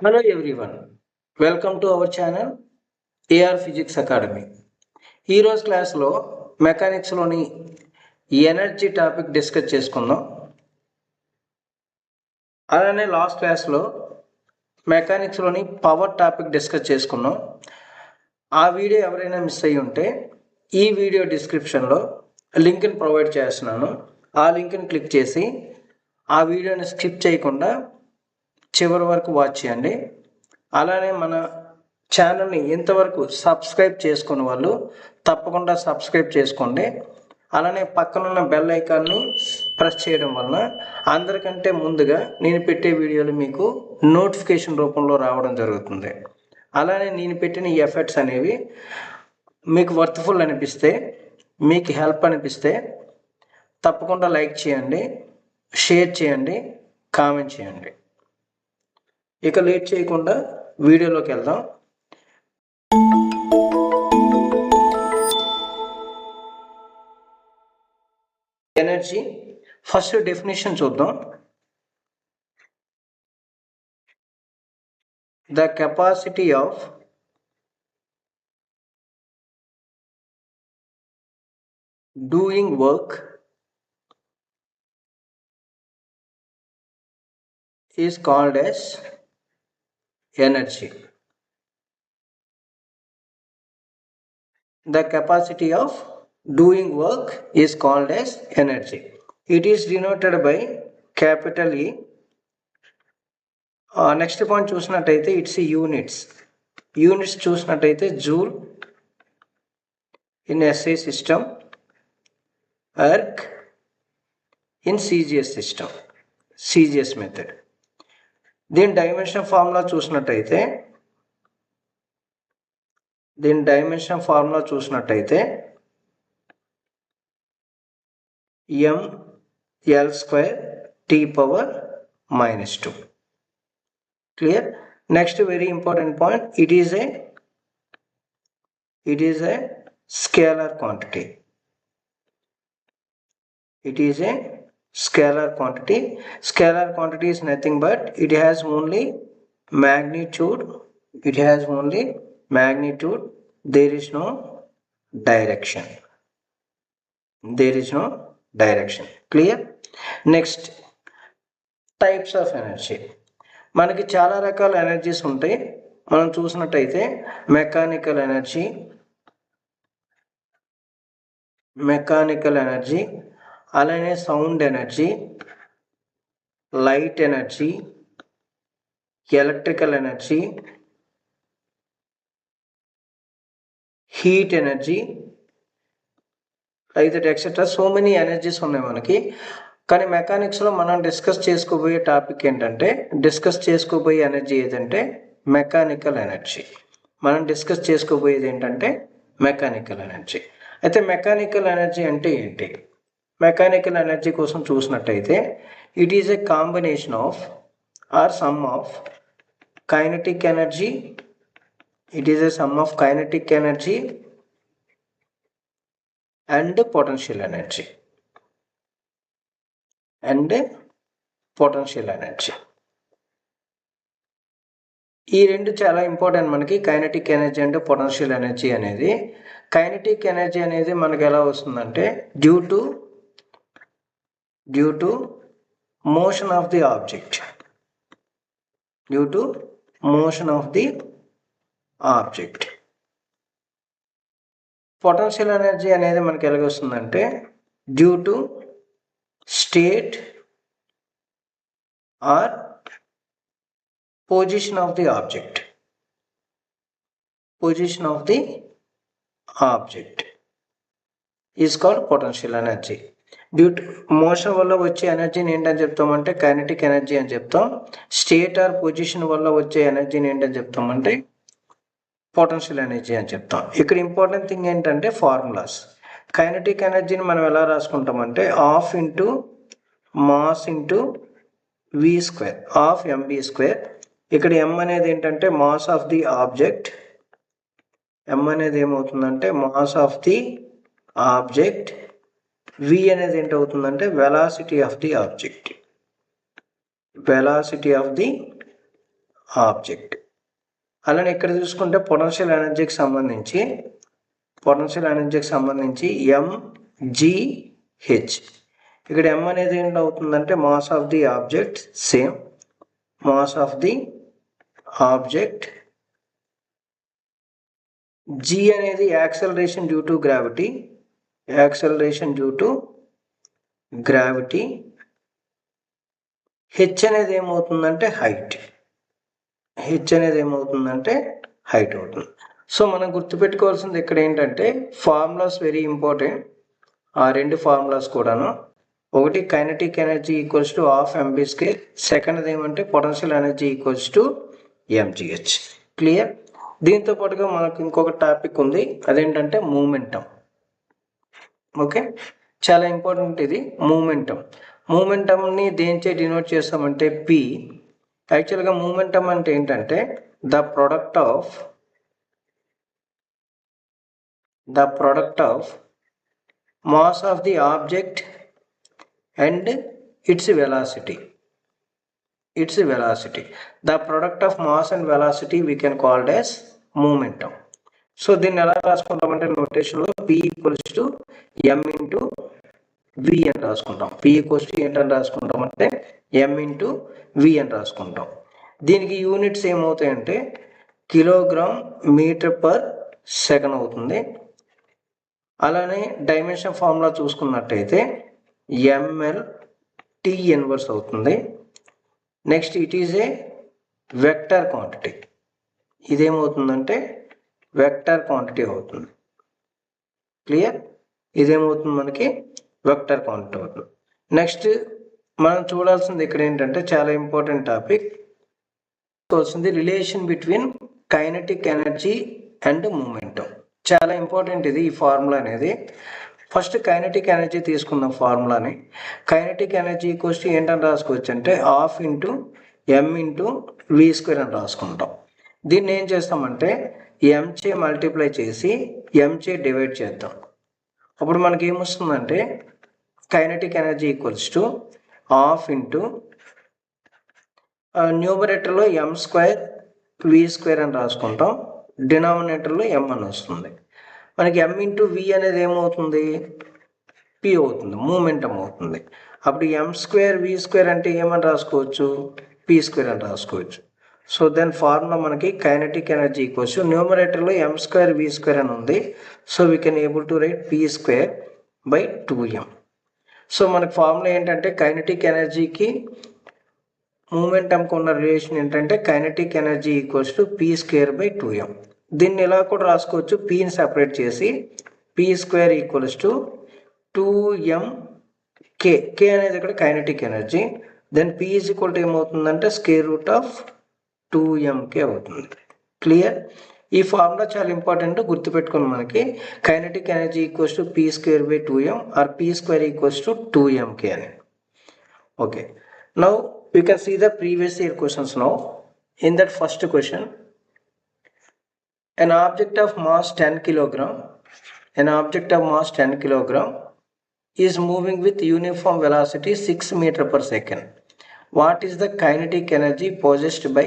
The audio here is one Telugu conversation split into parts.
Hello everyone, welcome to our channel AR Physics Academy. ఈ రోజు క్లాస్లో మెకానిక్స్లోని ఎనర్జీ టాపిక్ డిస్కస్ చేసుకుందాం. అలానే లాస్ట్ క్లాస్లో మెకానిక్స్లోని పవర్ టాపిక్ డిస్కస్ చేసుకున్నాం. ఆ వీడియో ఎవరైనా మిస్ అయ్యి ఉంటే ఈ వీడియో డిస్క్రిప్షన్లో లింక్ని ప్రొవైడ్ చేస్తున్నాను. ఆ లింక్ని క్లిక్ చేసి ఆ వీడియోని స్కిప్ చేయకుండా చివరి వరకు వాచ్ చేయండి. అలానే మన ఛానల్ని ఇంతవరకు సబ్స్క్రైబ్ చేసుకున్న వాళ్ళు తప్పకుండా సబ్స్క్రైబ్ చేసుకోండి. అలానే పక్కనున్న బెల్ ఐకాన్ని ప్రెస్ చేయడం వలన అందరికంటే ముందుగా నేను పెట్టే వీడియోలు మీకు నోటిఫికేషన్ రూపంలో రావడం జరుగుతుంది. అలానే నేను పెట్టిన ఈ ఎఫర్ట్స్ అనేవి మీకు వర్త్ఫుల్ అనిపిస్తే, మీకు హెల్ప్ అనిపిస్తే తప్పకుండా లైక్ చేయండి, షేర్ చేయండి, కామెంట్ చేయండి. ఇక లేట్ చేయకుండా వీడియోలోకి వెళ్దాం. ఎనర్జీ ఫస్ట్ డెఫినేషన్ చూద్దాం. The capacity of doing work is called as energy. The capacity of doing work is called as energy. It is denoted by capital E. Next point చూసినట్టయితే ఇట్స్ యూనిట్స్ చూసినట్టయితే joule in SI system, erg in CGS system, CGS method. దీని డైమెన్షన్ ఫార్ములా చూసినట్టయితే mL² T⁻⁻². Clear? Next very important point, it is a scalar quantity. It is a scalar quantity. Scalar quantity is nothing but it has only magnitude. There is no direction. Clear? Next, types of energy. మనకి చాలా రకాల ఎనర్జీస్ ఉంటాయి. మనం చూసినట్టయితే మెకానికల్ ఎనర్జీ, అలానే sound energy, light energy, electrical energy, heat energy, like that etcetera. So many energies ఉన్నాయి మనకి. కానీ మెకానిక్స్లో మనం డిస్కస్ చేసుకోబోయే ఎనర్జీ ఏదంటే మెకానికల్ ఎనర్జీ. అయితే మెకానికల్ ఎనర్జీ అంటే ఏంటి? మెకానికల్ ఎనర్జీ కోసం చూసినట్టయితే it is a combination of or sum of kinetic energy. It is a sum of kinetic energy and potential energy. ఈ రెండు చాలా ఇంపార్టెంట్ మనకి, kinetic energy and potential energy అనేది. కైనెటిక్ ఎనర్జీ అనేది మనకి ఎలా వస్తుందంటే due to motion of the object. Potential energy అనేది మనకి ఎలాగ వస్తుందంటే due to state or position of the object is called potential energy. Due to motion వల్ల వచ్చే ఎనర్జీని ఏంటని చెప్తామంటే కైనెటిక్ ఎనర్జీ అని చెప్తాం. స్టేట్ ఆర్ పొజిషన్ వల్ల వచ్చే ఎనర్జీని ఏంటని చెప్తామంటే పొటెన్షియల్ ఎనర్జీ అని చెప్తాం. ఇక్కడ ఇంపార్టెంట్ థింగ్ ఏంటంటే ఫార్ములాస్. కైనెటిక్ ఎనర్జీని మనం ఎలా రాసుకుంటామంటే ½ into mass into v², ½ mv². ఇక్కడ m అనేది ఏంటంటే mass of the object. m అనేది ఏమవుతుందంటే mass of the object. v అనేది ఏంటవుతుందంటే velocity of the object. Object. అలానే ఇక్కడ చూసుకుంటే పొటెన్షియల్ ఎనర్జీకి సంబంధించి mgh. ఇక్కడ m అనేది ఏంటి అవుతుందంటే mass of the object, same mass of the object. g అనేది acceleration due to gravity, h అనేది ఏమవుతుందంటే హైట్ అవుతుంది. సో మనం గుర్తుపెట్టుకోవాల్సింది ఇక్కడ ఏంటంటే ఫార్ములాస్ వెరీ ఇంపార్టెంట్. ఆ రెండు ఫార్ములాస్ కూడాను, ఒకటి kinetic energy equals to half mv², second ఏమంటే potential energy equals to mgh. Clear? దీంతో పాటుగా మనకు ఇంకొక టాపిక్ ఉంది, అదేంటంటే మూమెంటం. ఓకే, చాలా ఇంపార్టెంట్ ఇది మూమెంటంని దేనిచే డినోట్ చేస్తామంటే p. యాక్చువల్గా మూమెంటం అంటే ఏంటంటే the product of mass of the object and it's velocity. The product of mass and velocity we can called as momentum. So దీన్ని ఎలా రాసుకుంటామంటే నోటేషన్లో p equals to m into v అని రాసుకుంటాం. p ఈక్వల్స్ టు ఏంటని రాసుకుంటామంటే m ఇంటూ v అని రాసుకుంటాం. దీనికి యూనిట్స్ ఏమవుతాయంటే కిలోగ్రామ్ మీటర్ పర్ సెకండ్ అవుతుంది. అలానే డైమెన్షన్ ఫార్ములా చూసుకున్నట్టయితే ml t ఇన్వర్స్ అవుతుంది. Next it is a vector quantity. ఇదేమవుతుందంటే వెక్టర్ క్వాంటిటీ అవుతుంది. క్లియర్? ఇదేమవుతుంది మనకి వెక్టర్ క్వాంటిటీ అవుతుంది. నెక్స్ట్ మనం చూడాల్సింది ఇక్కడ ఏంటంటే చాలా important topic, relation between kinetic energy and momentum. చాలా ఇంపార్టెంట్ ఇది, ఈ ఫార్ములా అనేది. ఫస్ట్ కైనెటిక్ ఎనర్జీ తీసుకుందాం ఫార్ములాని. కైనెటిక్ ఎనర్జీ ఈక్వల్స్ టు ఏంటని రాసుకోవచ్చు అంటే half into m into v² అని రాసుకుంటాం. దీన్ని ఏం చేస్తామంటే m చే మల్టిప్లై చేసి m చే డివైడ్ చేద్దాం. అప్పుడు మనకి ఏమొస్తుందంటే kinetic energy equals to half into న్యూమరేటర్లో m² v² అని రాసుకుంటాం, డినామినేటర్లో m అని వస్తుంది. మనకి m ఇంటూ v అనేది ఏమవుతుంది? p అవుతుంది, మూమెంటం అవుతుంది. అప్పుడు m² v² అంటే ఏమని రాసుకోవచ్చు? p² అని రాసుకోవచ్చు. సో దెన్ ఫార్ములా మనకి కైనెటిక్ ఎనర్జీ ఈక్వల్స్ న్యూమరేటర్లో m² v² అని ఉంది. So we can able to right p²/2m. So మనకి ఫార్ములా ఏంటంటే కైనెటిక్ ఎనర్జీకి మూమెంటంకి ఉన్న రిలేషన్ ఏంటంటే kinetic energy equals to p²/2m. దీన్ని ఇలా కూడా రాసుకోవచ్చు, pని సపరేట్ చేసి p² equals to 2mk. k అనేది ఇక్కడ kinetic energy. Then p is equal to ఏమవుతుందంటే √2mk అవుతుంది. క్లియర్? ఈ ఫార్ములా చాలా ఇంపార్టెంట్, గుర్తుపెట్టుకోండి. మనకి kinetic energy equals to p²/2m or p² equals to 2mk అని. Okay, now we can see the previous year questions now. In that first question, an object of mass 10 kilogram is moving with uniform velocity 6 meter per second. What is the kinetic energy possessed by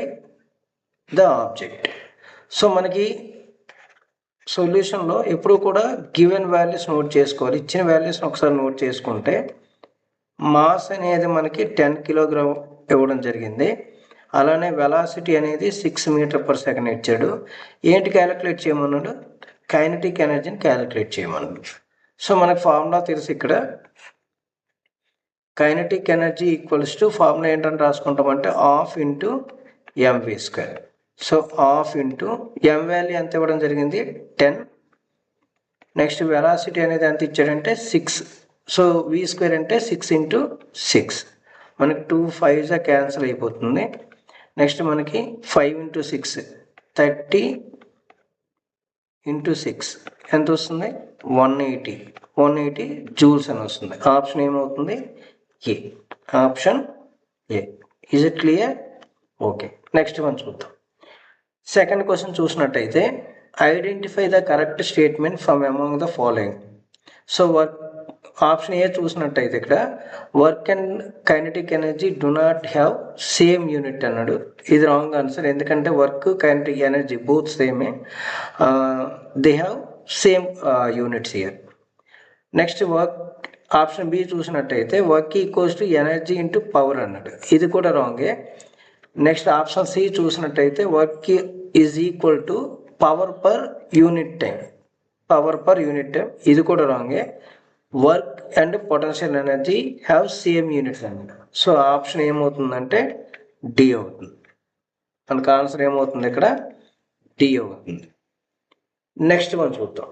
the object? So మనకి సొల్యూషన్లో ఎప్పుడు కూడా గివెన్ వాల్యూస్ నోట్ చేసుకోవాలి. ఇచ్చిన వాల్యూస్ని ఒకసారి నోట్ చేసుకుంటే మాస్ అనేది మనకి 10 కిలోగ్రామ్ ఇవ్వడం జరిగింది. అలానే వెలాసిటీ అనేది 6 మీటర్ పర్ సెకండ్ ఇచ్చాడు. ఏంటి క్యాలిక్యులేట్ చేయమన్నాడు? కైనెటిక్ ఎనర్జీని క్యాలిక్యులేట్ చేయమన్నాడు. సో మనకు ఫార్ములా తెలుసు, ఇక్కడ kinetic energy equals to formula ఏంటని రాసుకుంటామంటే half into mv². So half into m value ఎంత ఇవ్వడం జరిగింది? 10. నెక్స్ట్ వెలాసిటీ అనేది ఎంత ఇచ్చాడంటే 6. సో v² అంటే 6 ఇంటూ 6. మనకి 2 5s క్యాన్సిల్ అయిపోతుంది. నెక్స్ట్ మనకి 5 ఇంటూ 6 30 ఇంటూ 6 ఎంత వస్తుంది? 180 జూల్స్ అని వస్తుంది. ఆప్షన్ ఏమవుతుంది? A. Option A. Is it clear? Okay, next one చూద్దాం. సెకండ్ క్వశ్చన్ చూసినట్టయితే identify the correct statement from among the following. So option A చూసినట్టయితే ఇక్కడ work and kinetic energy do not have same unit అన్నాడు. ఇది రాంగ్ ఆన్సర్. ఎందుకంటే వర్క్ కైనటిక్ ఎనర్జీ బోత్ సేమే, they have same units here. Next work option B చూసినట్టయితే work equals to energy into power అన్నాడు. ఇది కూడా రాంగే. నెక్స్ట్ ఆప్షన్ సి చూసినట్టయితే work is equal to power per unit time, power per unit time. ఇది కూడా రాంగే. Work and potential energy have same units అన్నమాట. సో ఆప్షన్ ఏమవుతుందంటే డి అవుతుంది. మనకు ఆన్సర్ ఏమవుతుంది ఇక్కడ డి అవుతుంది. నెక్స్ట్ వన్ చూద్దాం.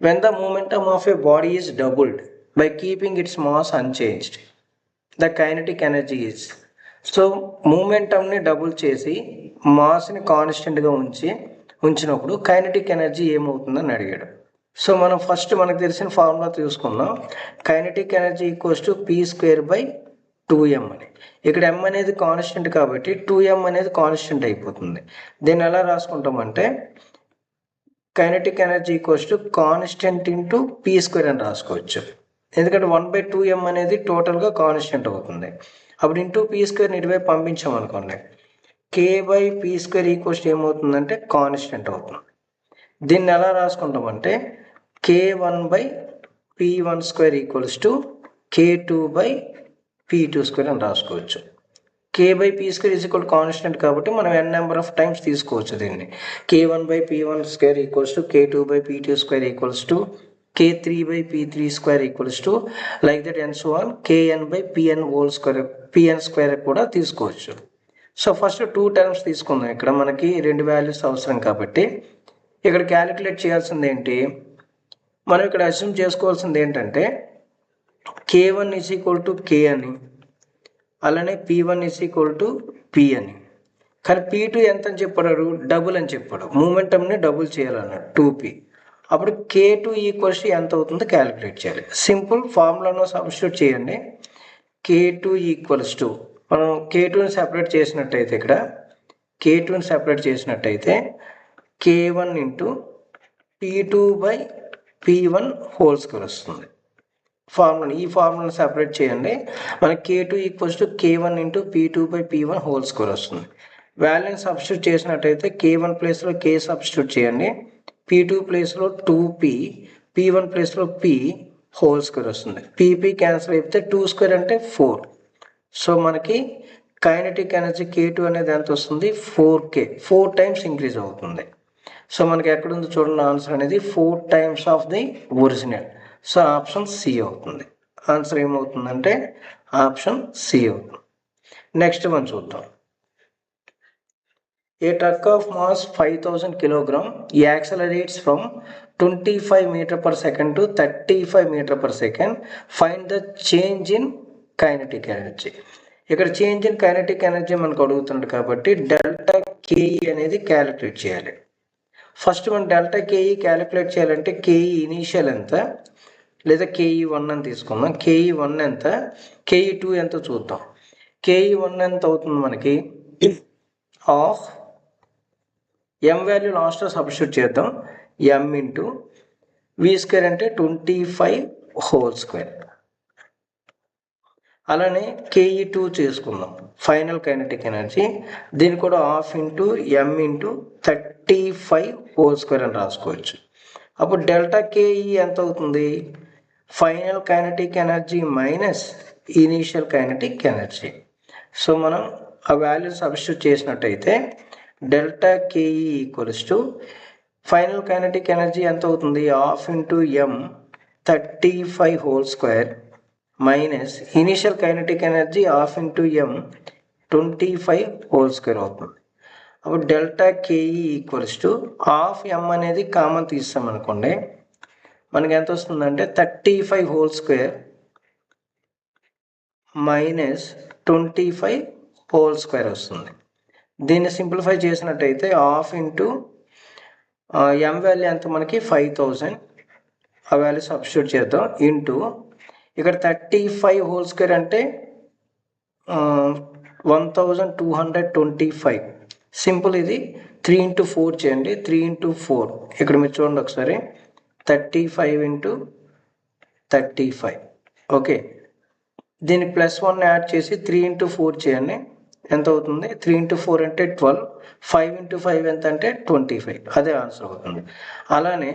When the momentum of a body is doubled by keeping its mass unchanged the kinetic energy is. So మూమెంటమ్ని డబుల్ చేసి మాస్ని కాన్స్టెంట్గా ఉంచినప్పుడు కైనటిక్ ఎనర్జీ ఏమవుతుందని అడిగాడు. సో మనం ఫస్ట్ మనకు తెలిసిన ఫార్ములా తీసుకుందాం. Kinetic energy equals to P square by 2m అని. ఇక్కడ m అనేది కాన్స్టెంట్ కాబట్టి 2m అనేది కాన్స్టెంట్ అయిపోతుంది. దీన్ని ఎలా రాసుకుంటామంటే kinetic energy equals to constant into P square అని రాసుకోవచ్చు. ఎందుకంటే 1/2m అనేది టోటల్గా కాన్స్టెంట్ అవుతుంది. అప్పుడు ఇంటూ పీ స్క్వేర్ని ఇటువైపు పంపించామనుకోండి, k/p² ఈక్వల్స్ ఏమవుతుందంటే కాన్స్టెంట్ అవుతుంది. దీన్ని ఎలా రాసుకుంటామంటే k1/p1² ఈక్వల్స్ టు k2/p2² అని రాసుకోవచ్చు. k/p² ఈజ్ ఈక్వల్ కాన్స్టెంట్ కాబట్టి మనం n నెంబర్ ఆఫ్ టైమ్స్ తీసుకోవచ్చు దీన్ని. k1/p1² equals to k2/p2² equals to k3/p3² equals to like that and so on kn/pn² కూడా తీసుకోవచ్చు. సో ఫస్ట్ 2 టర్మ్స్ తీసుకుందాం. ఇక్కడ మనకి 2 వాల్యూస్ అవసరం కాబట్టి ఇక్కడ క్యాలిక్యులేట్ చేయాల్సింది ఏంటి, మనం ఇక్కడ అస్యూమ్ చేసుకోవాల్సింది ఏంటంటే k1 is equal to k అని, అలానే p1 is equal to p అని. కానీ p2 ఎంత అని చెప్పాడు, డబుల్ అని చెప్పాడు. మూమెంటమ్ని డబుల్ చేయాలన్నాడు 2p. అప్పుడు k2 ఈక్వల్స్ ఎంత అవుతుందో క్యాలిక్యులేట్ చేయాలి. సింపుల్ ఫార్ములాను సబ్స్టిట్యూట్ చేయండి. k2 ఈక్వల్స్ టు మనం k2ని సెపరేట్ చేసినట్టయితే ఇక్కడ k2ని సెపరేట్ చేసినట్టయితే k1 ఇంటూ p2/p1² వస్తుంది. ఈ ఫార్ములాని సెపరేట్ చేయండి. మనకి k2 equals to k1 into p2/p1² వస్తుంది. వాల్యూని సబ్స్టిట్యూట్ చేసినట్టయితే k1 ప్లేస్లో k సబ్స్టిట్యూట్ చేయండి, p2 ప్లేస్లో 2p, p1 ప్లేస్లో p² వస్తుంది. p క్యాన్సిల్ అయిపోతే 2² అంటే 4. సో మనకి కైనటిక్ ఎనర్జీ k2 అనేది ఎంత వస్తుంది, 4k, 4 టైమ్స్ ఇంక్రీజ్ అవుతుంది. సో మనకి ఎక్కడుంది చూడండి, ఆన్సర్ అనేది 4 times of the original. So option C అవుతుంది. ఆన్సర్ ఏమవుతుందంటే ఆప్షన్ సి అవుతుంది. నెక్స్ట్ వన్ చూద్దాం. A truck of mass 5000 kg accelerates from 25 m/s to 35 m/s. Find the change in kinetic energy. ఇక్కడ చేంజ్ ఇన్ కైనటిక్ ఎనర్జీ మనకు అడుగుతుంది కాబట్టి డెల్టా కేఈ అనేది క్యాలిక్యులేట్ చేయాలి. ఫస్ట్ మనం డెల్టా కేఈ క్యాలిక్యులేట్ చేయాలంటే కేఈ ఇనీషియల్ ఎంత, లేదా KE1 అని తీసుకుందాం. KE1 ఎంత, KE2 ఎంత చూద్దాం. KE1 ఎంత అవుతుంది మనకి, ఆఫ్ m వాల్యూ లాస్ట్లో సబ్స్టిట్యూట్ చేద్దాం, m ఇంటూ v² అంటే 25² అలానే KE2 చేసుకుందాం, ఫైనల్ కైనటిక్ ఎనర్జీ. దీన్ని కూడా హాఫ్ ఇంటూ m ఇంటూ 35² అని రాసుకోవచ్చు. అప్పుడు డెల్టా KE ఎంత అవుతుంది, final kinetic energy minus initial kinetic energy. So మనం ఆ వాల్యూ సబ్స్టిట్యూట్ చేసినట్టయితే delta KE equals to final kinetic energy ఎంత అవుతుంది, half into m 35² minus initial kinetic energy half into m 25² అవుతుంది. అప్పుడు delta KE equals to half m అనేది కామన్ తీస్తాం అనుకోండి, మనకి ఎంత వస్తుందంటే 35² మైనస్ 25² వస్తుంది. దీన్ని సింప్లిఫై చేసినట్టయితే హాఫ్ ఇంటూ m వాల్యూ ఎంత మనకి 5000, ఆ వాల్యూ సబ్స్టిట్యూట్ చేద్దాం, ఇంటూ ఇక్కడ 35² అంటే 1225. సింపుల్, ఇది 3 into 4 చేయండి, 3 into 4 ఇక్కడ మీరు చూడండి ఒకసారి, 35 into 35 ఓకే, దీనికి +1 యాడ్ చేసి 3 × 4 చేయండి, ఎంత అవుతుంది? 3 × 4 అంటే 12, 5 × 5 ఎంత అంటే 25, అదే ఆన్సర్ అవుతుంది. అలానే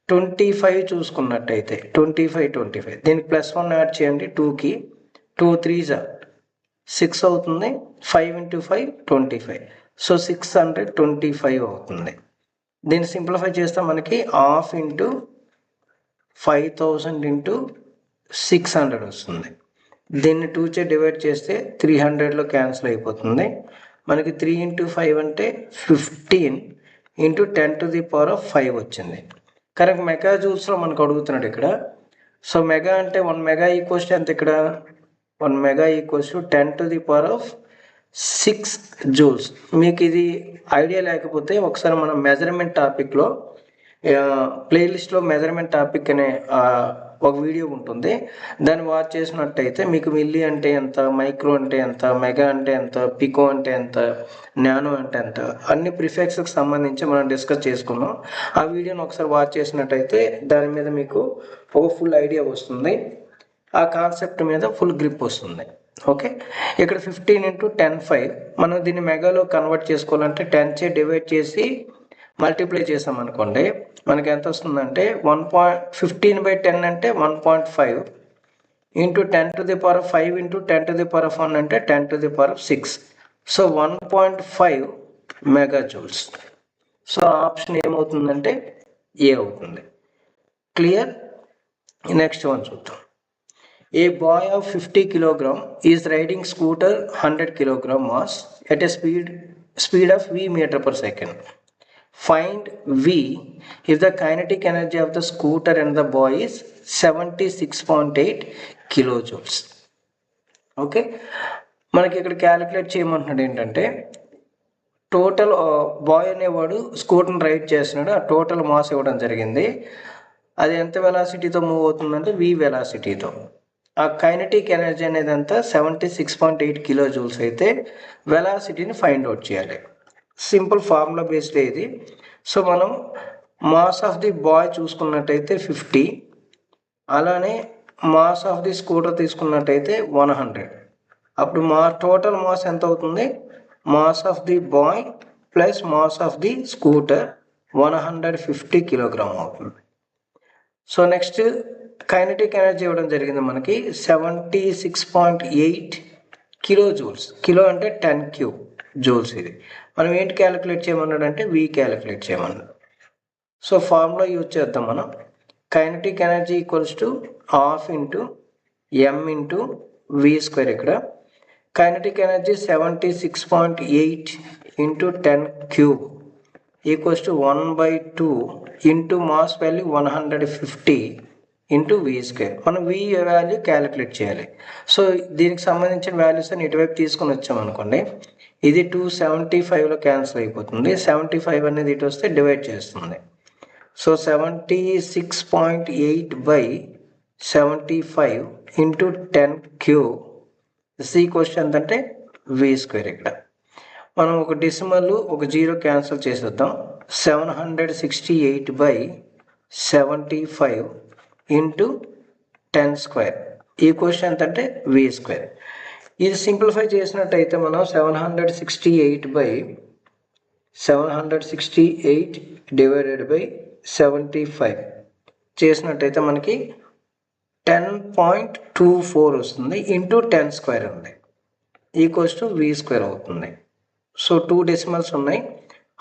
25 చూసుకున్నట్టయితే 25 దీనికి +1 యాడ్ చేయండి 2కి, 2 3s 6 అవుతుంది, 5 × 5 25, సో 625 అవుతుంది. దీన్ని సింప్లిఫై చేస్తే మనకి 1/2 × 5000 × 600 వస్తుంది. దీన్ని 2 చే డివైడ్ చేస్తే 300లో క్యాన్సిల్ అయిపోతుంది. మనకి 3 × 5 అంటే 15 × 10⁵ వచ్చింది. కరెక్ట్ మెగా జూల్స్లో మనకు అడుగుతున్నాడు ఇక్కడ. సో మెగా అంటే 1 మెగా ఈక్వల్స్ టు ఎంత? ఇక్కడ 1 మెగా ఈక్వల్స్ టు 10⁶ జూల్స్. మీకు ఇది ఐడియా లేకపోతే ఒకసారి మనం మెజర్మెంట్ టాపిక్లో ప్లేలిస్ట్లో మెజర్మెంట్ టాపిక్ అనే ఒక వీడియో ఉంటుంది, దాన్ని వాచ్ చేసినట్టయితే మీకు మిల్లీ అంటే ఎంత, మైక్రో అంటే ఎంత, మెగా అంటే ఎంత, పికో అంటే ఎంత, నానో అంటే ఎంత, అన్ని ప్రిఫిక్స్కి సంబంధించి మనం డిస్కస్ చేసుకున్నాం. ఆ వీడియోని ఒకసారి వాచ్ చేసినట్టయితే దాని మీద మీకు ఒక ఫుల్ ఐడియా వస్తుంది, ఆ కాన్సెప్ట్ మీద ఫుల్ గ్రిప్ వస్తుంది. ఓకే, ఇక్కడ 15 × 10⁵. మనం దీన్ని మెగాలో కన్వర్ట్ చేసుకోవాలంటే 10 చే డివైడ్ చేసి మల్టిప్లై చేసామనుకోండి, మనకి ఎంత వస్తుందంటే 15/10 అంటే 1.5 × 10⁵ × 10⁵ అంటే 10⁶. So 1.5 mega joules. So option ఏమవుతుందంటే ఏ అవుతుంది. క్లియర్? నెక్స్ట్ వన్ చూద్దాం. A boy of 50 kg is riding scooter 100 kg mass at a speed of v m/s. Find v if the kinetic energy of the scooter and the boy is 76.8 kilojoules. Okay, మనకి ఇక్కడ క్యాలిక్యులేట్ చేయమంటున్నాడు ఏంటంటే టోటల్ బాయ్ అనేవాడు స్కూటర్ని రైడ్ చేస్తున్నాడు, ఆ టోటల్ మాస్ ఇవ్వడం జరిగింది. అది ఎంత వెలాసిటీతో మూవ్ అవుతుందంటే v వెలాసిటీతో. ఆ కైనటిక్ ఎనర్జీ అనేది అంతా 76.8 కిలోజూల్స్ అయితే వెలాసిటీని ఫైండ్ అవుట్ చేయాలి. సింపుల్ ఫార్ములా బేస్డ్ ఇది. సో మనం మాస్ ఆఫ్ ది బాయ్ చూసుకున్నట్టయితే 50, అలానే మాస్ ఆఫ్ ది స్కూటర్ తీసుకున్నట్టయితే 100. అప్పుడు టోటల్ మాస్ ఎంత అవుతుంది? Mass of the bye plus mass of the scooter 150 kilogram అవుతుంది. సో నెక్స్ట్ కైనటిక్ ఎనర్జీ ఇవ్వడం జరిగింది మనకి 76.8 కిలోజూల్స్. కిలో అంటే 10 క్యూబ్ జూల్స్. ఇది మనం ఏంటి క్యాలిక్యులేట్ చేయమన్నాడు అంటే v క్యాలిక్యులేట్ చేయమన్నాడు. సో ఫార్ములా యూజ్ చేద్దాం మనం. Kinetic energy equals to 1/2 × m × v². ఇక్కడ kinetic energy 76.8 × 10 cube equals to 1/2 into mass value 150 into v². మనం v వాల్యూ క్యాలిక్యులేట్ చేయాలి. సో దీనికి సంబంధించిన వాల్యూస్ అని ఇటువైపు తీసుకొని వచ్చామనుకోండి, ఇది 275లో క్యాన్సిల్ అయిపోతుంది. 75 అనేది ఇటు వస్తే డివైడ్ చేస్తుంది. సో 76.8/75 ఇంటూ 10 క్యూబ్ ఈక్వల్స్ ఎంతంటే v². ఇక్కడ మనం ఒక డెసిమల్ ఒక జీరో క్యాన్సిల్ చేసేద్దాం. 768/75 ఇంటూ 10² ఈక్వల్స్ ఎంతంటే v². ఇది సింప్లిఫై చేసినట్టయితే మనం 768 డివైడెడ్ బై 75 చేసినట్టయితే మనకి 10.24 వస్తుంది ఇంటూ 10² ఉంది, ఈక్వల్స్ టు v² అవుతుంది. సో 2 డెసిమల్స్ ఉన్నాయి,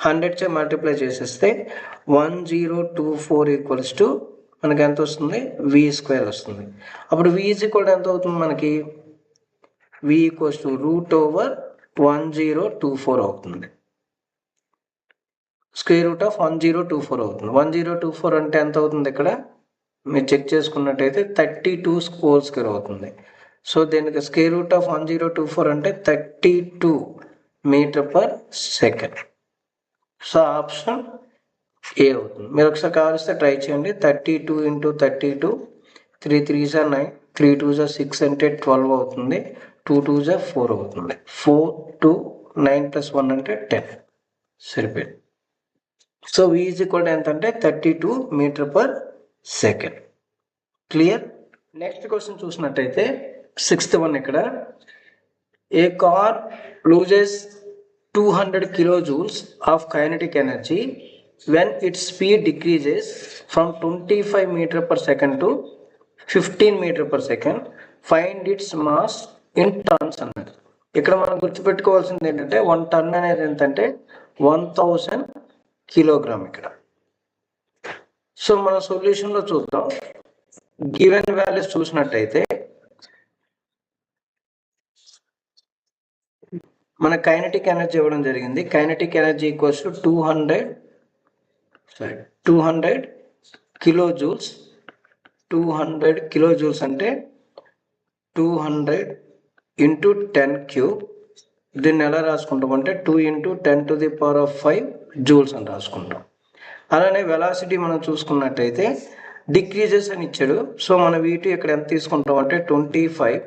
100 చే మల్టిప్లై చేసేస్తే 1024 ఈక్వల్స్ టు మనకి ఎంత వస్తుంది? v² వస్తుంది. అప్పుడు v ఈక్వల్ ఎంత అవుతుంది మనకి? v ఈక్వల్స్ టు √1024 అవుతుంది. √1024 అవుతుంది. 1024 అంటే ఎంత అవుతుంది? ఇక్కడ మీరు చెక్ చేసుకున్నట్టయితే 32² అవుతుంది. సో దీనికి √1024 అంటే 32 m/s. సో ఆప్షన్ ఏ అవుతుంది. మీరు ఒకసారి కావాల్స్తే ట్రై చేయండి. 32 × 32, 3 3s 9, 3 2s 6 అంటే 12 అవుతుంది, 2 2s 4 అవుతుంది. 4 2 9 + 1 అంటే 10 సరిపోయింది. సో v ఈక్వల్ ఎంత అంటే 32 m/s. క్లియర్? నెక్స్ట్ క్వశ్చన్ చూసినట్టయితే 6th వన్ ఇక్కడ ఏ car loses 200 kilojoules of kinetic energy when its speed decreases from 25 meter per second to 15 meter per second. Find its mass in tons అన్నది. ఇక్కడ మనం గుర్తుపెట్టుకోవాల్సింది ఏంటంటే 1 ton అనేది ఎంతంటే 1000 కిలోగ్రామ్ ఇక్కడ. సో మన సొల్యూషన్లో చూద్దాం. గివెన్ వాల్యూస్ చూసినట్టయితే మన కైనెటిక్ ఎనర్జీ ఇవ్వడం జరిగింది. Kinetic energy equals to 200 kilojoules. 200 kilojoules అంటే 200 into 10 cube. దీన్ని ఎలా రాసుకుంటాం అంటే 2 into 10 to the power of 5 joules అని రాసుకుంటాం. అలానే వెలాసిటీ మనం చూసుకున్నట్టయితే డిక్రీజెస్ అని ఇచ్చాడు. సో మన V2 ఇక్కడ ఎంత తీసుకుంటాం అంటే 25.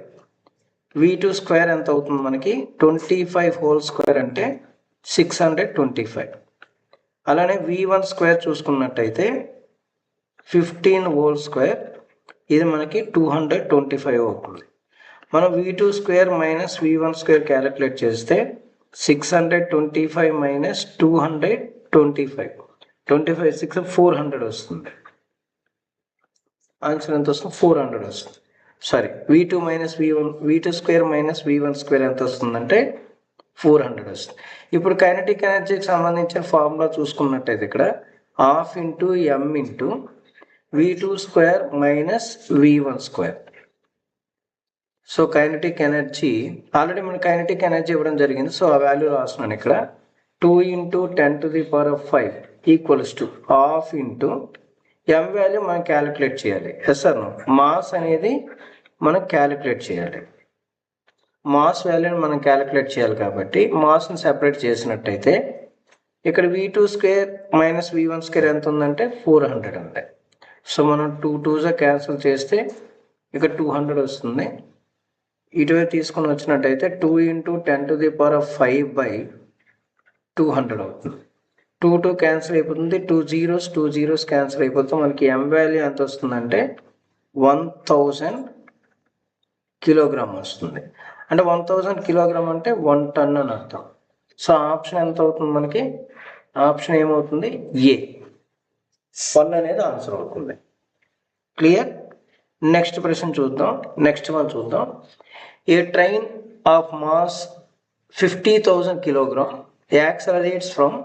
V2 స్క్వేర్ ఎంత అవుతుంది మనకి 25 హోల్ స్క్వేర్ అంటే 625. అలానే V1 స్క్వేర్ చూసుకున్నట్టయితే 15 హోల్ స్క్వేర్, ఇది మనకి 225 అవుతుంది. మనం V2 square minus V1 square calculate చేస్తే 625 మైనస్ 225, 25 6 400 వస్తుంది. ఆన్సర్ ఎంత వస్తుంది 400 వస్తుంది. Sorry, V2 minus V1, V2 square minus V1 square ఎంత వస్తుందంటే 400 వస్తుంది. ఇప్పుడు కైనెటిక్ ఎనర్జీకి సంబంధించిన ఫార్ములా చూసుకున్నట్టయితే ఇక్కడ half into M into V2 square minus V1 square. So kinetic energy already మన కైనెటిక్ ఎనర్జీ ఇవ్వడం జరిగింది. సో ఆ వాల్యూ రాస్తున్నాను ఇక్కడ 2 into 10 to the power of 5 equals to half into M value మనం క్యాలిక్యులేట్ చేయాలి. సార్ మాస్ అనేది మనం క్యాలిక్యులేట్ చేయాలి. మాస్ వాల్యూని మనం క్యాలిక్యులేట్ చేయాలి కాబట్టి మాస్ని సెపరేట్ చేసినట్టయితే ఇక్కడ V2 square minus V1 square ఎంత ఉందంటే 400 ఉంది. సో మనం 2 2s క్యాన్సిల్ చేస్తే ఇక్కడ 200 వస్తుంది. ఇటువైపు తీసుకొని వచ్చినట్టయితే 2 into 10 to the power of 5 by 200 అవుతుంది. 2 క్యాన్సిల్ అయిపోతుంది, 2 zeros క్యాన్సిల్ అయిపోతుంది. మనకి M వాల్యూ ఎంత వస్తుందంటే 1000 కిలోగ్రామ్ వస్తుంది. అంటే 1000 కిలోగ్రామ్ అంటే 1 ton అని అర్థం. సో ఆప్షన్ ఎంత అవుతుంది మనకి? ఆప్షన్ ఏమవుతుంది? ఏ 1 అనేది ఆన్సర్ అవుతుంది. క్లియర్? నెక్స్ట్ ప్రశ్న చూద్దాం. నెక్స్ట్ వన్ చూద్దాం. A train of mass 50,000 kilogram accelerates from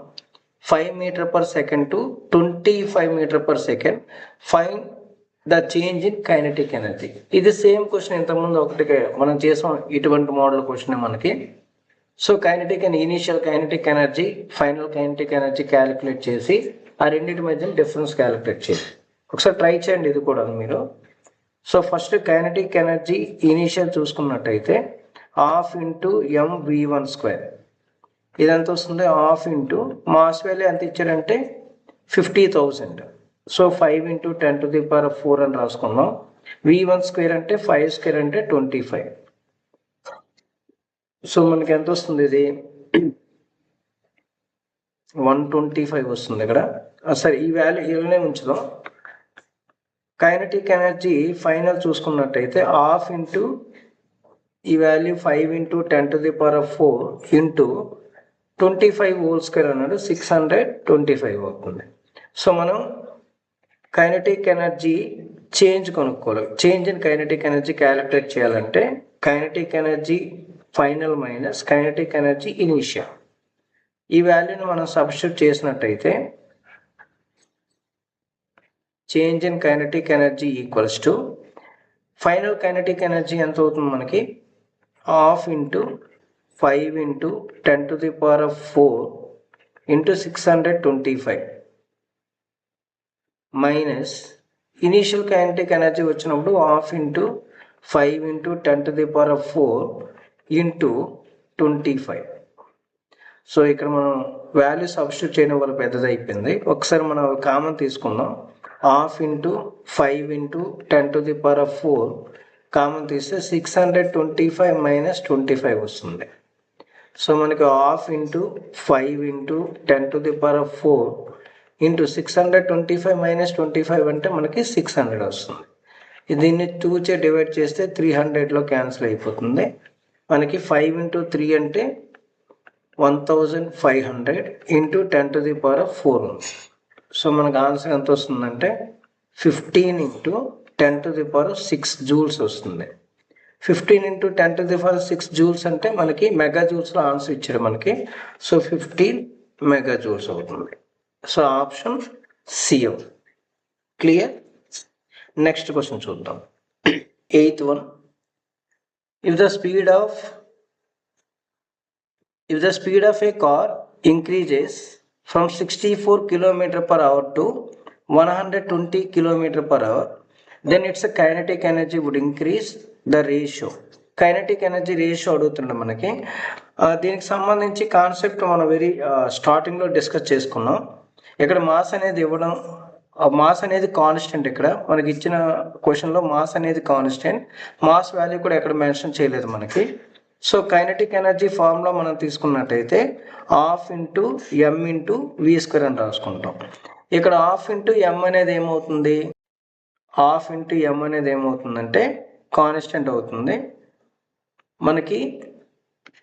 5 meter per second to 25 meter per second. Find the change in kinetic energy. ఇది సేమ్ క్వశ్చన్ ఇంతకుముందు ఒకటికే మనం చేసాం. ఇటువంటి మోడల్ క్వశ్చన్ మనకి. So kinetic and initial kinetic energy, final kinetic energy calculate చేసి ఆ రెండింటి మధ్య డిఫరెన్స్ క్యాలిక్యులేట్ చేసి ఒకసారి ట్రై చేయండి ఇది కూడా మీరు. So first kinetic energy initial చూసుకున్నట్టయితే హాఫ్ ఇంటూ MV1 స్క్వేర్, ఇదంతా వస్తుంది హాఫ్ ఇంటూ మాస్ వాల్యూ ఎంత ఇచ్చారంటే 50,000. So 5 into 10 to the power of 4 అని రాసుకున్నాం. V1 స్క్వేర్ అంటే 5 స్క్వేర్ అంటే 25. సో మనకి ఎంత వస్తుంది? ఇది 125 వస్తుంది ఇక్కడ. సరే ఈ వాల్యూ ఇలానే ఉంచుదాం. కైనెటిక్ ఎనర్జీ ఫైనల్ చూసుకున్నట్టయితే హాఫ్ ఇంటూ ఈ value 5 into 10 to the power of 4 into 25 whole square అన్నాడు 625 అవుతుంది. సో మనం కైనెటిక్ ఎనర్జీ చేంజ్ కనుక్కోవాలి. Change in kinetic energy calculate చేయాలంటే kinetic energy final minus kinetic energy initial, ఈ వాల్యూని మనం సబ్స్టిట్యూట్ చేసినట్టయితే change in kinetic energy equals to final kinetic energy ఎంత అవుతుంది మనకి? Half into 5 into 10 to the power of 4 into 625 minus initial kinetic energy వచ్చినప్పుడు half into 5 into 10 to the power of 4 into 25. So ఇక్కడ మనం వాల్యూ సబ్స్టిట్యూట్ చేయడం వల్ల పెద్దది అయిపోయింది. ఒకసారి మనం కామన్ తీసుకుందాం. Half into 5 into 10 to the power of 4 common తీస్తే 625 మైనస్ 25 వస్తుంది. సో మనకి half into 5 into 10 to the power of 4 into 625 minus 25 అంటే మనకి 600 వస్తుంది. దీన్ని 2 డివైడ్ చేస్తే 300లో క్యాన్సిల్ అయిపోతుంది. మనకి 5 × 3 అంటే 1500 × 10⁴ సో మనకు ఆన్సర్ ఎంత వస్తుందంటే 15 × 10⁶ జూల్స్ వస్తుంది. 15 × 10⁶ జూల్స్ అంటే మనకి మెగా జూల్స్లో ఆన్సర్ ఇచ్చారు మనకి. సో 15 మెగా జూల్స్ అవుతుంది. So option C. Clear. Next question చూద్దాం. 8th one. If the speed of a car increases from 64 km/h to 120 km/h, then its kinetic energy would increase the ratio. Kinetic energy ratio అడుగుతుండే మనకి. దీనికి సంబంధించి కాన్సెప్ట్ మనం స్టార్టింగ్లో డిస్కస్ చేసుకున్నాం. ఇక్కడ మాస్ అనేది ఇవ్వడం, మాస్ అనేది కాన్స్టెంట్. ఇక్కడ మనకి ఇచ్చిన క్వశ్చన్లో మాస్ అనేది కాన్స్టెంట్, మాస్ వాల్యూ కూడా ఎక్కడ మెన్షన్ చేయలేదు మనకి. సో కైనెటిక్ ఎనర్జీ ఫార్ములా మనం తీసుకున్నట్టయితే 12 × m × v² అని రాసుకుంటాం. ఇక్కడ 12 × m అనేది ఏమవుతుంది, 12 × m అనేది ఏమవుతుందంటే కాన్స్టెంట్ అవుతుంది. మనకి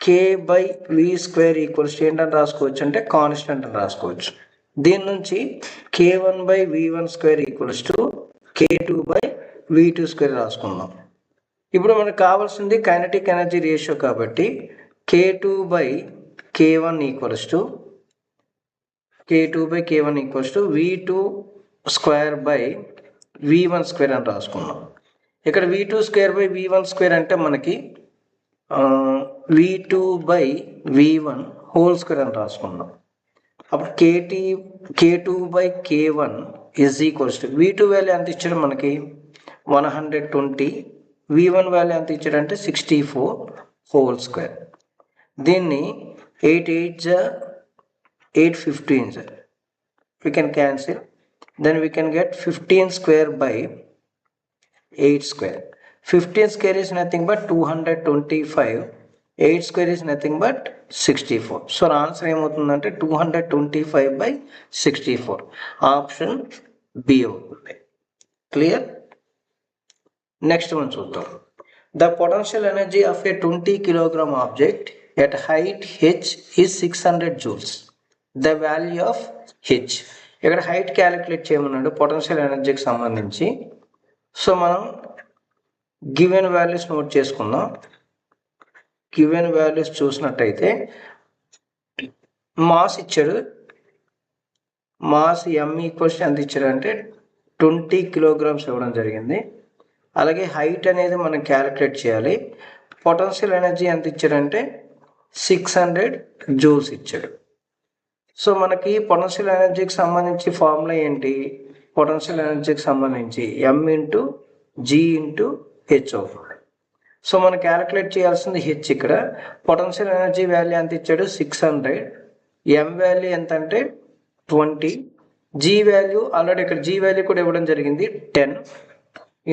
k/v² ఏంటని రాసుకోవచ్చు అంటే కాన్స్టెంట్ అని రాసుకోవచ్చు. దీని నుంచి k1/v1² k2/v2² రాసుకుందాం. ఇప్పుడు మనకు కావాల్సింది కైనెటిక్ ఎనర్జీ రేషియో కాబట్టి k2/k1 v2/v1² అని రాసుకున్నాం. ఇక్కడ v2/v1² అంటే మనకి v2/v1² అని రాసుకున్నాం. అప్పుడు k2/k1 v2 వాల్యూ ఎంత ఇచ్చాడు మనకి 120, v1 వాల్యూ ఎంత ఇచ్చాడు అంటే 64² దీన్ని 8 8s 8 15s we can cancel, then we can get 15²/8². 15² is nothing but 225, 8² is nothing but 64. So answer ఏమవుతుందంటే 225/64. ఆప్షన్ బి అవుతుంది. క్లియర్. నెక్స్ట్ వన్ చూద్దాం. The potential energy of A 20 kg object at height h is 600 joules. The value of h. ఇక్కడ హైట్ క్యాలిక్యులేట్ చేయమన్నాడు పొటెన్షియల్ ఎనర్జీకి సంబంధించి. సో మనం గివెన్ వాల్యూస్ నోట్ చేసుకుందాం. గివెన్ వాల్యూస్ చూసినట్టయితే మాస్ ఇచ్చాడు, మాస్ m ఎంత ఇచ్చాడు అంటే 20 kg ఇవ్వడం జరిగింది. అలాగే హైట్ అనేది మనం క్యాలిక్యులేట్ చేయాలి. పొటెన్షియల్ ఎనర్జీ ఎంత ఇచ్చాడంటే 600 జూల్స్ ఇచ్చాడు. సో మనకి పొటెన్షియల్ ఎనర్జీకి సంబంధించి ఫార్ములా ఏంటి, పొటెన్షియల్ ఎనర్జీకి సంబంధించి m × g × h అవుతుంది. సో మనం క్యాలిక్యులేట్ చేయాల్సింది హెచ్. ఇక్కడ పొటెన్షియల్ ఎనర్జీ వాల్యూ ఎంత ఇచ్చాడు 600, m వాల్యూ ఎంత అంటే 20, g వాల్యూ ఆల్రెడీ ఇక్కడ g వాల్యూ కూడా ఇవ్వడం జరిగింది 10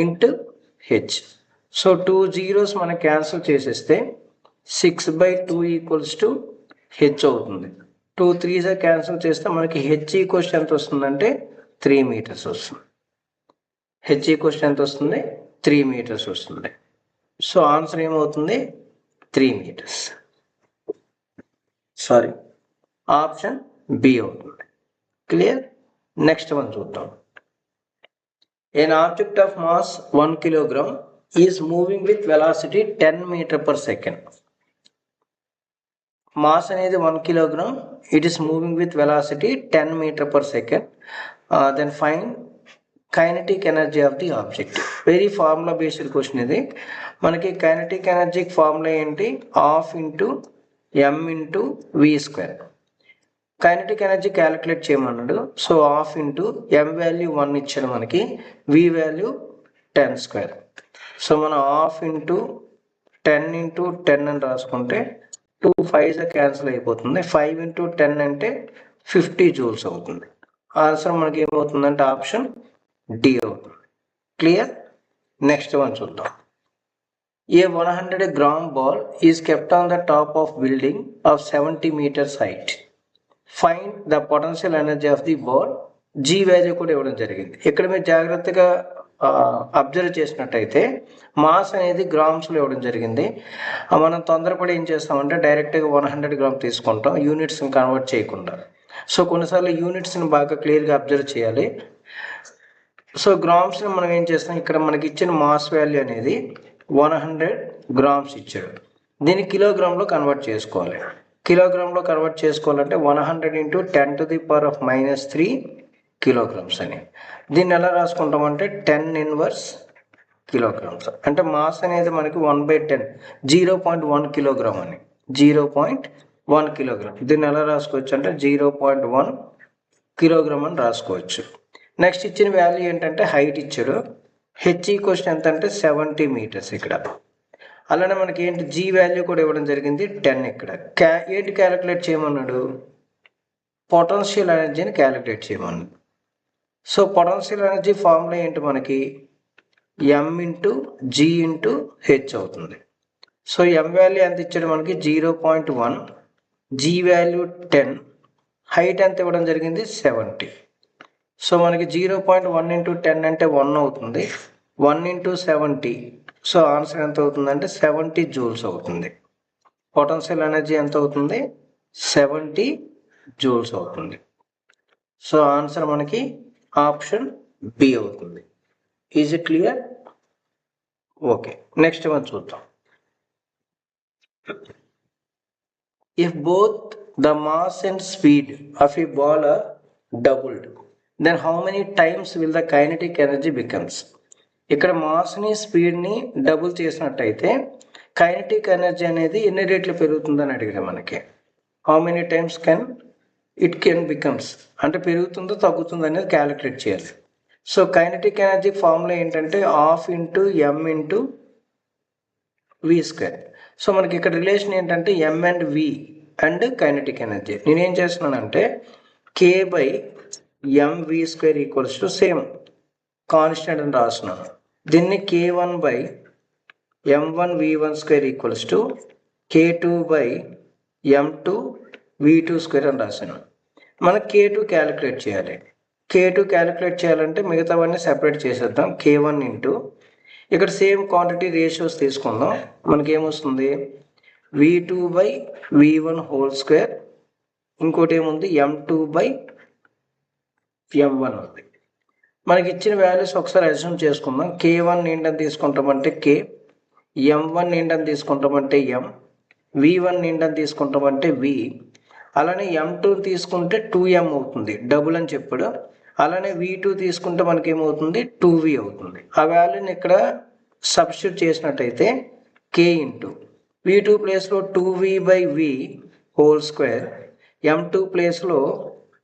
× h. సో 2 zeros మనం క్యాన్సిల్ చేసేస్తే 6/2 = h అవుతుంది. 2 3s క్యాన్సిల్ చేస్తే మనకి h ఈక్వల్ ఎంత వస్తుందంటే 3 meters వస్తుంది. h ఈక్వల్ ఎంత వస్తుంది 3 meters వస్తుంది. సో ఆన్సర్ ఏమవుతుంది 3 meters. సారీ, ఆప్షన్ బి అవుతుంది. క్లియర్. నెక్స్ట్ వన్ చూద్దాం. An object of mass 1 kg is moving with velocity 10 m/s. Mass అనేది 1 kg, it is moving with velocity 10 m/s. Then find kinetic energy of the object. Very formula based question ఇది. మనకి కైనెటిక్ ఎనర్జీ ఫార్ములా ఏంటి, 12 × m × v². Kinetic energy calculate చేయమన్నాడు. సో 12 m వాల్యూ 1 ఇచ్చాడు మనకి, v వాల్యూ 10². సో మనం 12 × 10 × 10 అని రాసుకుంటే 2 5s క్యాన్సిల్ అయిపోతుంది. 5 × 10 అంటే 50 joules అవుతుంది. ఆన్సర్ మనకి ఏమవుతుందంటే ఆప్షన్ డి అవుతుంది. క్లియర్. నెక్స్ట్ వన్ చూద్దాం. A 100 gram ball is kept on the top of building of 70 meters height. Find the potential energy of the ball. G value కూడా ఇవ్వడం జరిగింది. ఇక్కడ మీరు జాగ్రత్తగా అబ్జర్వ్ చేసినట్టయితే మాస్ అనేది గ్రామ్స్లో ఇవ్వడం జరిగింది. మనం తొందరపడి ఏం చేస్తామంటే డైరెక్ట్గా 100 గ్రామ్ తీసుకుంటాం, యూనిట్స్ని కన్వర్ట్ చేయకుండా. సో కొన్నిసార్లు యూనిట్స్ని బాగా క్లియర్గా అబ్జర్వ్ చేయాలి. సో గ్రామ్స్ని మనం ఏం చేస్తాం, ఇక్కడ మనకి ఇచ్చిన మాస్ వాల్యూ అనేది 100 గ్రామ్స్ ఇచ్చాడు. దీన్ని కిలోగ్రామ్లో కన్వర్ట్ చేసుకోవాలి. కిలోగ్రామ్లో కన్వర్ట్ చేసుకోవాలంటే 100 × 10⁻³ కిలోగ్రామ్స్ అని. దీన్ని ఎలా రాసుకుంటామంటే 10⁻⁰ కిలోగ్రామ్స్. అంటే మాస్ అనేది మనకి 1/10 0.1 కిలోగ్రామ్ అని, 0.1 కిలోగ్రామ్. దీన్ని ఎలా రాసుకోవచ్చు అంటే 0.1 కిలోగ్రామ్ అని రాసుకోవచ్చు. నెక్స్ట్ ఇచ్చిన వాల్యూ ఏంటంటే హైట్ ఇచ్చాడు. హెచ్ ఈక్వల్స్ ఎంత అంటే 70 మీటర్స్ ఇక్కడ. అలానే మనకి ఏంటి జీ వాల్యూ కూడా ఇవ్వడం జరిగింది 10. ఇక్కడ ఏంటి క్యాలిక్యులేట్ చేయమన్నాడు, పొటెన్షియల్ ఎనర్జీని క్యాలిక్యులేట్ చేయమన్నాడు. సో పొటెన్షియల్ ఎనర్జీ ఫార్ములా ఏంటి మనకి m × g × h అవుతుంది. సో m వాల్యూ ఎంత ఇచ్చాడు మనకి 0.1, g వాల్యూ 10, హైట్ ఎంత ఇవ్వడం జరిగింది 70. సో మనకి 0.1 × 10 అంటే 1 అవుతుంది, 1 × 70. సో ఆన్సర్ ఎంత అవుతుందంటే 70 జూల్స్ అవుతుంది. పొటెన్షియల్ ఎనర్జీ ఎంత అవుతుంది 70 జూల్స్ అవుతుంది. సో ఆన్సర్ మనకి ఆప్షన్ బి అవుతుంది. Is it clear? Okay, next మనం చూద్దాం. If both the mass and speed of a ball are doubled, then how many times will the kinetic energy becomes? ఇక్కడ మాస్ని స్పీడ్ని డబుల్ చేసినట్టయితే కైనెటిక్ ఎనర్జీ అనేది ఎన్ని రేట్లు పెరుగుతుందని అడిగారు మనకి. How many times it can becomes అంటే పెరుగుతుందో తగ్గుతుందో అనేది క్యాలిక్యులేట్ చేయాలి. సో కైనెటిక్ ఎనర్జీ ఫార్ములా ఏంటంటే ½ × m × v². సో మనకి ఇక్కడ రిలేషన్ ఏంటంటే m and v and kinetic energy. నేనేం చేస్తున్నానంటే k/mv² equals to same constant అని రాస్తున్నాను. దీన్ని k1/m1v1² ఈక్వల్స్ టు k2/m2v2² అని రాశాను. మనకి k2 క్యాలిక్యులేట్ చేయాలి. k2 క్యాలిక్యులేట్ చేయాలంటే మిగతావన్నీ సెపరేట్ చేసేద్దాం. k1 × ఇక్కడ సేమ్ క్వాంటిటీ రేషియోస్ తీసుకుందాం. మనకి ఏమొస్తుంది v2/v1², ఇంకోటి ఏముంది m2/m1 ఉంది. మనకి ఇచ్చిన వాల్యూస్ ఒకసారి అజ్యూమ్ చేసుకుందాం. k1 ఏంటని తీసుకుంటామంటే k, m1 ఏంటని తీసుకుంటామంటే m, v1 ఏంటని తీసుకుంటామంటే v. అలానే m2 తీసుకుంటే 2m అవుతుంది, డబుల్ అని చెప్పాడు. అలానే v2 తీసుకుంటే మనకి ఏమవుతుంది 2v అవుతుంది. ఆ వాల్యూని ఇక్కడ సబ్స్టిట్యూట్ చేసినట్టయితే k × v2 ప్లేస్లో 2v/v² m2 ప్లేస్లో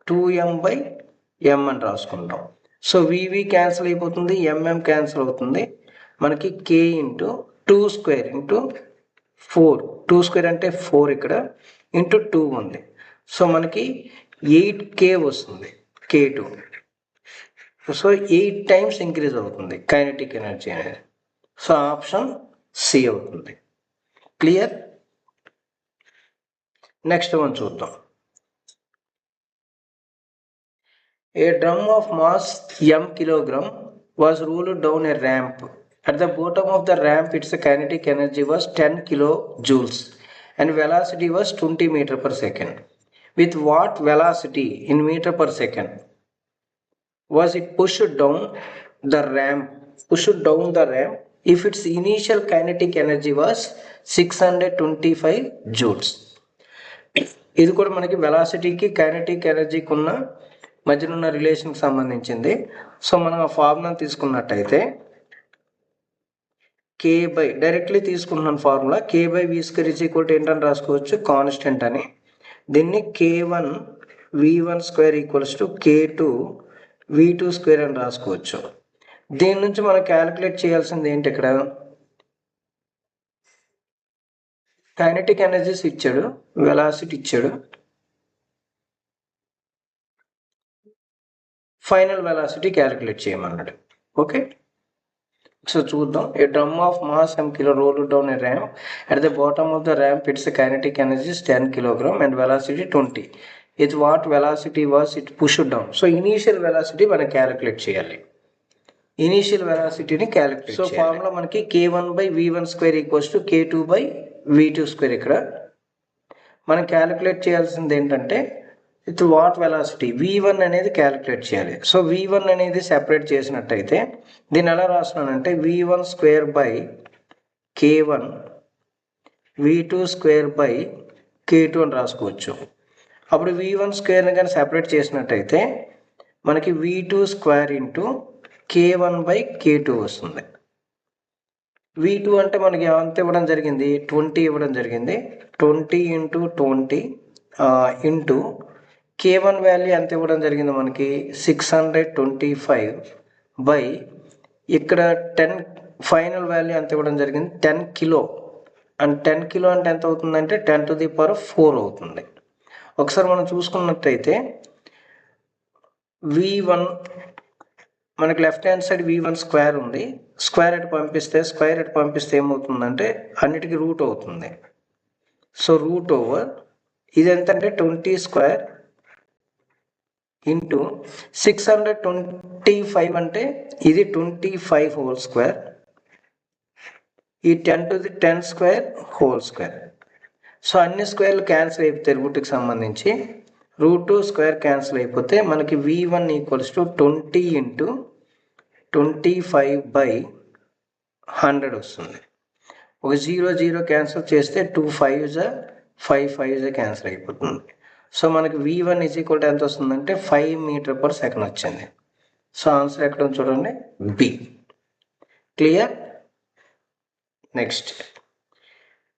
2m/m అని రాసుకుంటాం. సో vv క్యాన్సిల్ అయిపోతుంది, mm క్యాన్సిల్ అవుతుంది. మనకి k × 2² × 4, 2² అంటే 4 ఇక్కడ ఇంటూ 2 ఉంది. సో మనకి 8k వస్తుంది k2. సో 8 టైమ్స్ ఇంక్రీజ్ అవుతుంది కైనెటిక్ ఎనర్జీ అనేది. సో ఆప్షన్ సి అవుతుంది. క్లియర్? నెక్స్ట్ వన్ చూద్దాం. A drum of mass m kilogram was rolled down a ramp. At the bottom of the ramp, its kinetic energy was 10 kilojoules and velocity was 20 meter/second. With what velocity in meter/second was it pushed down the ramp if its initial kinetic energy was 625 joules? ఇది కూడా మనకి వెలాసిటీకి కైనెటిక్ ఎనర్జీకి ఉన్న మధ్యన ఉన్న రిలేషన్కి సంబంధించింది. సో మనం ఆ ఫార్ములా తీసుకున్నట్టయితే డైరెక్ట్లీ తీసుకుంటున్నాను ఫార్ములా k/v² ఏంటని రాసుకోవచ్చు కాన్స్టెంట్ అని. దీన్ని k1v1² ఈక్వల్స్ టు k2v2² అని రాసుకోవచ్చు. దీని నుంచి మనం క్యాలిక్యులేట్ చేయాల్సింది ఏంటి, ఇక్కడ కైనెటిక్ ఎనర్జీస్ ఇచ్చాడు, వెలాసిటీ ఇచ్చాడు, ఫైనల్ వెలాసిటీ క్యాలిక్యులేట్ చేయమన్నాడు. ఓకే, సో చూద్దాం. A drum of mass m kilo rolled down a ramp. At the bottom of the ramp, its kinetic energy is 10 kilogram and velocity 20. With what velocity was it pushed down? So initial velocity మనం క్యాలిక్యులేట్ చేయాలి. ఇనీషియల్ వెలాసిటీని క్యాలిక్యులేట్. సో ఫార్ములా మనకి k1/v1² ఈక్వల్స్ టు k2/v2². ఇక్కడ మనం క్యాలిక్యులేట్ చేయాల్సింది ఏంటంటే విత్ వాట్ వెలాసిటీ v1 అనేది క్యాలిక్యులేట్ చేయాలి. సో v1 అనేది సెపరేట్ చేసినట్టయితే దీన్ని ఎలా రాస్తున్నానంటే v1² v2² అని రాసుకోవచ్చు. అప్పుడు v1² కానీ సెపరేట్ చేసినట్టయితే మనకి v2² k1/k2 వస్తుంది. v2 అంటే మనకి ఎంత ఇవ్వడం జరిగింది, 20 ఇవ్వడం జరిగింది. 20 × 20 ఇంటూ k1 వాల్యూ ఎంత ఇవ్వడం జరిగింది మనకి 625 ఇక్కడ 10 ఫైనల్ వాల్యూ ఎంత ఇవ్వడం జరిగింది 10 కిలో. అండ్ 10 కిలో అంటే ఎంత అవుతుందంటే 10⁴ అవుతుంది. ఒకసారి మనం చూసుకున్నట్టయితే v1 మనకి లెఫ్ట్ హ్యాండ్ సైడ్ v1² ఉంది. స్క్వేర్ ఎట్ పంపిస్తే ఏమవుతుందంటే అన్నిటికీ రూట్ అవుతుంది. సో రూట్ ఓవర్ ఇది ఎంత అంటే 20² ఇంటూ 625 అంటే ఇది 25² ఈ 10⁻²². సో అన్ని స్క్వేర్లు క్యాన్సిల్ అయిపోతాయి రూట్కి సంబంధించి. √2² క్యాన్సిల్ అయిపోతే మనకి v1 ఈక్వల్స్ టు 20 × 25/100 వస్తుంది. ఒక 0 క్యాన్సిల్ చేస్తే 2 5s 5 5s క్యాన్సిల్ అయిపోతుంది. సో మనకి v1 ఈక్వల్ టు ఎంత వస్తుందంటే 5 m/s వచ్చింది. సో ఆన్సర్ ఎక్కడ చూడండి B. Clear. Next,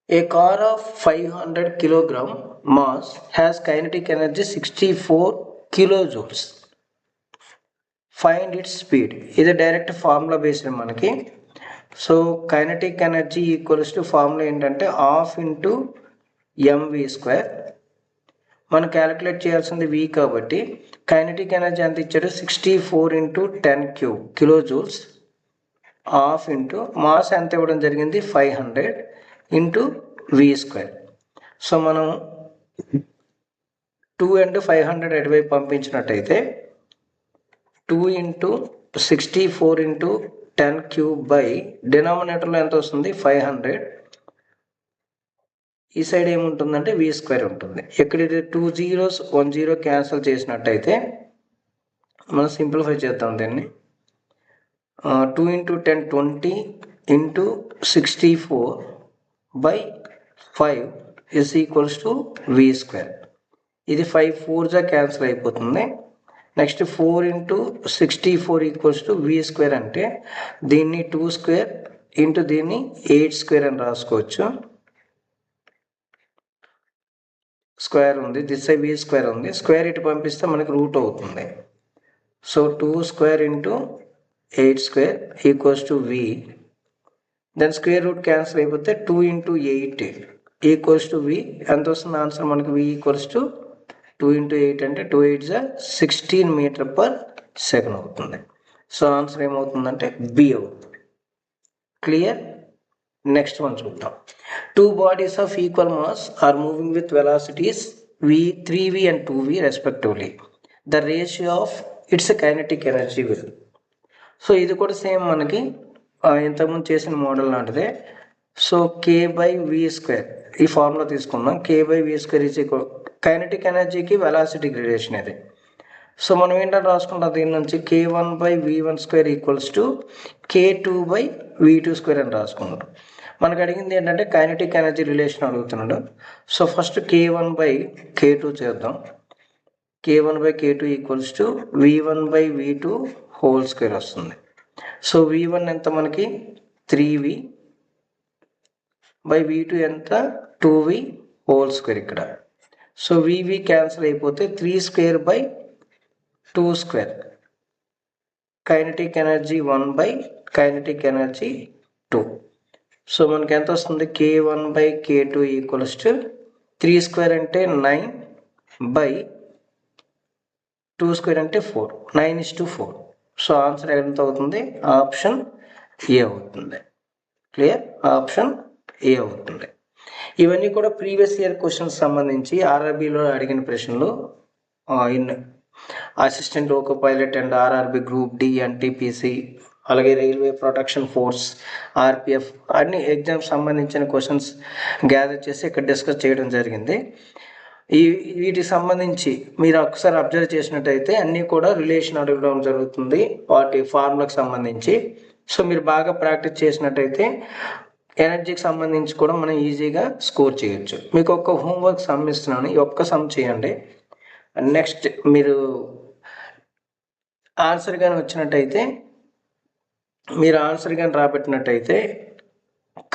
a car of 500 kg mass has kinetic energy 64 kJ. Find its speed. ఇది డైరెక్ట్ ఫార్ములా బేస్డ్ మనకి. So kinetic energy equals to formula ఏంటంటే ½ × mv². మనం క్యాలిక్యులేట్ చేయాల్సింది v కాబట్టి కైనటిక్ ఎనర్జీ ఎంత ఇచ్చాడు 64 × 10³ kJ. ½ ఇంటూ మాస్ ఎంత ఇవ్వడం జరిగింది 500 × v². సో మనం 2 × 500 ఎటువైపు పంపించినట్టయితే 2 × 64 × 10³ డినామినేటర్లో ఎంత వస్తుంది 500. ఈ సైడ్ ఏముంటుందంటే v² ఉంటుంది. ఇక్కడ 2 zeros 1 0 క్యాన్సిల్ చేసినట్టయితే మనం సింప్లిఫై చేద్దాం దీన్ని. 2 × 10 20 × 64/5 is equals to v². ఇది 5 4s క్యాన్సిల్ అయిపోతుంది. నెక్స్ట్ 4 × 64 ఈక్వల్స్ టు v² అంటే దీన్ని 2² ఇంటూ దీన్ని 8² అని రాసుకోవచ్చు. స్క్వేర్ ఉంది, దిస్ సైడ్ v² ఉంది. స్క్వేర్ ఇటు పంపిస్తే మనకి రూట్ అవుతుంది. So 2² × 8² equals to v. Then square root cancel అయిపోతే 2 × 8 ఈక్వల్స్ టు v. ఎంత వస్తుంది ఆన్సర్ మనకి v ఈక్వల్స్ టు 2 × 8 అంటే 2 8s 16 m/s అవుతుంది. సో ఆన్సర్ ఏమవుతుందంటే బి అవుతుంది. క్లియర్. నెక్స్ట్ వన్ చూద్దాం. 2 bodies of equal mass are moving with velocities v 3v and 2v respectively. The ratio of its kinetic energy will. So ఇది కూడా సేమ్ మనకి ఇంతకుముందు చేసిన మోడల్ లాంటిదే. సో k/v² ఈ ఫార్ములా తీసుకుందాం. k/v² ఈజ్ ఈక్వల్ కైనటిక్ ఎనర్జీకి వెలాసిటీకి రిలేషన్ ఇది. సో మనం ఏంటంటే రాసుకుంటాం దీని నుంచి k1/v1² ఈక్వల్స్ టు k2/v2² అని రాసుకుంటాం. మనకు అడిగింది ఏంటంటే కైనటిక్ ఎనర్జీ రిలేషన్ అడుగుతున్నాడు. సో ఫస్ట్ k1/k2 చేద్దాం. k1/k2 ఈక్వల్స్ టు v1/v2² వస్తుంది. సో v1 ఎంత మనకి 3v/v2 ఎంత 2v² ఇక్కడ. సో vv క్యాన్సిల్ అయిపోతే 3² కైనటిక్ ఎనర్జీ 1/కైనటిక్ ఎనర్జీ 2. సో మనకి ఎంత వస్తుంది k1/k2 ఈక్వల్స్ టు 3² అంటే 9/2² అంటే 4 9:4. సో ఆన్సర్ ఎంత అవుతుంది ఆప్షన్ ఏ అవుతుంది. క్లియర్. ఆప్షన్ ఏ అవుతుంది. ఇవన్నీ కూడా ప్రీవియస్ ఇయర్ క్వశ్చన్స్ సంబంధించి ఆర్ఆర్బిలో అడిగిన ప్రశ్నలు. In assistant loco pilot and RRB group D NTPC అలాగే రైల్వే ప్రొటెక్షన్ ఫోర్స్, ఆర్పిఎఫ్ అన్ని ఎగ్జామ్స్ సంబంధించిన క్వశ్చన్స్ గ్యాదర్ చేసి ఇక్కడ డిస్కస్ చేయడం జరిగింది. వీటికి సంబంధించి మీరు ఒకసారి అబ్జర్వ్ చేసినట్టయితే అన్నీ కూడా రిలేషన్ అడగడం జరుగుతుంది వాటి ఫార్ములకు సంబంధించి. సో మీరు బాగా ప్రాక్టీస్ చేసినట్టయితే ఎనర్జీకి సంబంధించి కూడా మనం ఈజీగా స్కోర్ చేయొచ్చు. మీకు ఒక హోంవర్క్ సమ్ ఇస్తున్నాను, ఈ ఒక్క సమ్ చేయండి. నెక్స్ట్ మీరు ఆన్సర్ కానీ వచ్చినట్టయితే, మీరు ఆన్సర్ కానీ రాబెట్టినట్టయితే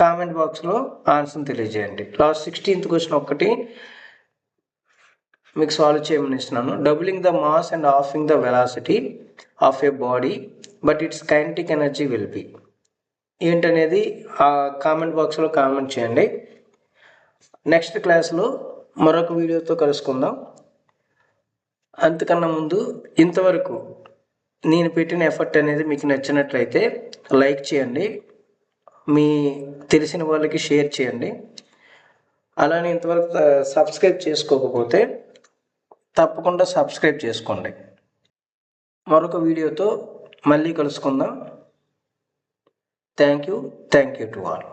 కామెంట్ బాక్స్లో ఆన్సర్ని తెలియజేయండి. లాస్ట్ 16th క్వశ్చన్ ఒకటి మీకు సాల్వ్ చేయమని ఇస్తున్నాను. Doubling the mass and halving the velocity of a body but it's kinetic energy will be ఏంటనేది ఆ కామెంట్ బాక్స్లో కామెంట్ చేయండి. నెక్స్ట్ క్లాస్లో మరొక వీడియోతో కలుసుకుందాం. అంతకన్నా ముందు ఇంతవరకు నేను పెట్టిన ఎఫర్ట్ అనేది మీకు నచ్చినట్లయితే లైక్ చేయండి, మీ తెలిసిన వాళ్ళకి షేర్ చేయండి. అలానే ఇంతవరకు సబ్స్క్రైబ్ చేసుకోకపోతే తప్పకుండా సబ్స్క్రైబ్ చేసుకోండి. మరొక వీడియోతో మళ్ళీ కలుసుకుందాం. Thank you to all.